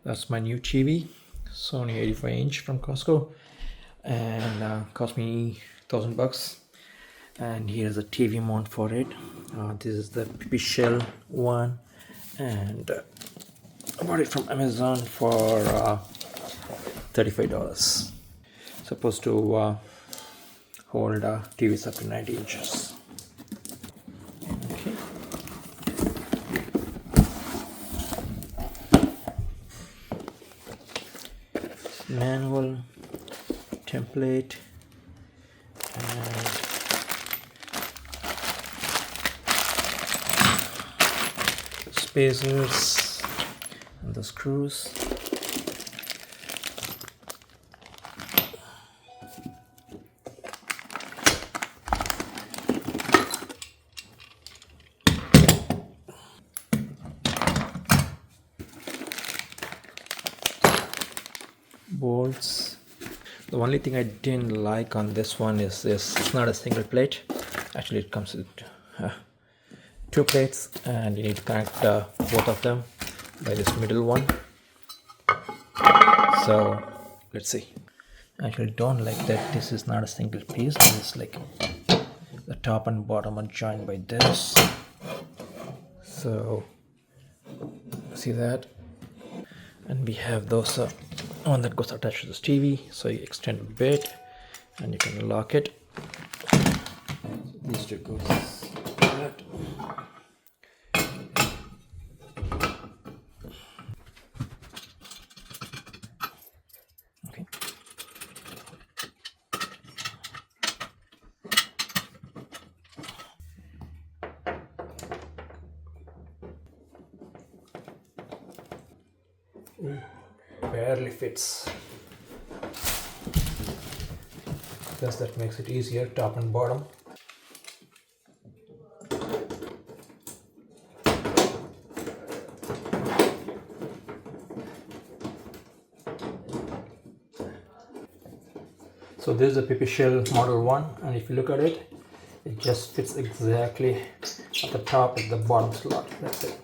That's my new TV, Sony 85-inch from Costco, and cost me $1,000. And here's a TV mount for it. This is the PipiShell one, and I bought it from Amazon for $35. Supposed to hold TVs up to 90 inches. Okay. Manual, template, and spacers and the screws. Bolts. The only thing I didn't like on this one is this: it's not a single plate. Actually, it comes with two plates, and you need to connect both of them by this middle one. So let's see. I actually don't like that this is not a single piece. It's like the top and bottom are joined by this. So see that? And we have those one that goes attached to this TV, so you extend a bit and you can lock it. So these two goes that. Okay. Barely fits. Because that makes it easier, top and bottom. So this is a PipiShell Model 1, and if you look at it, it just fits exactly at the top at the bottom slot. That's it.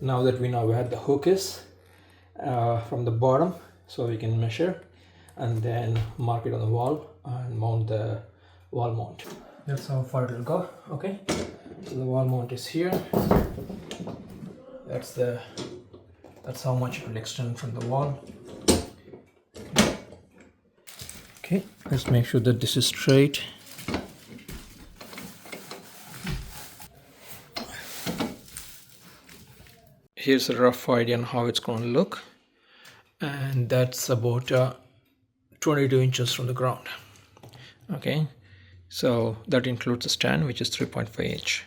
Now that we know where the hook is from the bottom, so we can measure and then mark it on the wall and mount the wall mount. That's how far it will go. Okay, so the wall mount is here. That's how much it will extend from the wall. Okay, let's make sure that this is straight. Here's a rough idea on how it's going to look, and that's about 22 inches from the ground. Okay, so that includes the stand, which is 3.5 inch.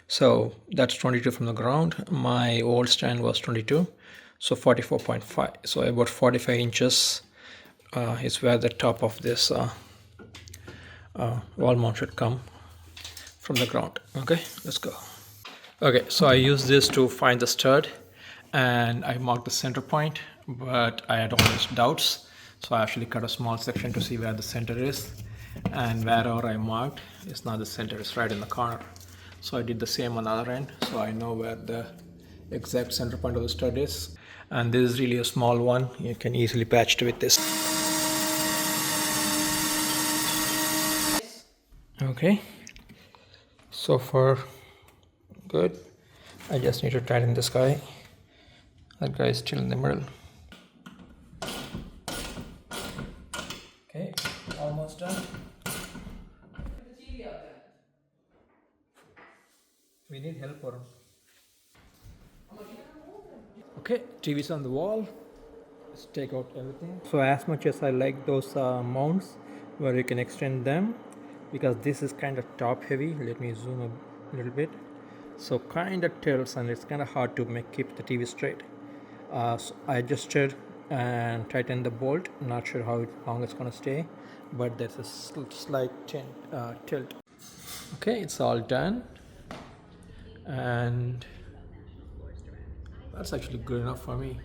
So that's 22 from the ground. My old stand was 22, so 44.5. So about 45 inches is where the top of this wall mount should come from the ground. Okay, let's go. Okay, so I used this to find the stud, and I marked the center point, but I had all these doubts, so I actually cut a small section to see where the center is, and wherever I marked, it's not the center, it's right in the corner. So I did the same on the other end, so I know where the exact center point of the stud is. And this is really a small one, you can easily patch it with this. Okay, so far good. I just need to tighten this guy. That guy is still in the middle. Okay, almost done. We need help for him. Okay, TV's on the wall. Let's take out everything. So as much as I like those mounts where you can extend them, because this is kind of top heavy, let me zoom a little bit. So kind of tilts, and it's kind of hard to keep the TV straight. So I adjusted and tightened the bolt. Not sure how long it's going to stay, but there's a slight tilt. Okay, it's all done, and that's actually good enough for me.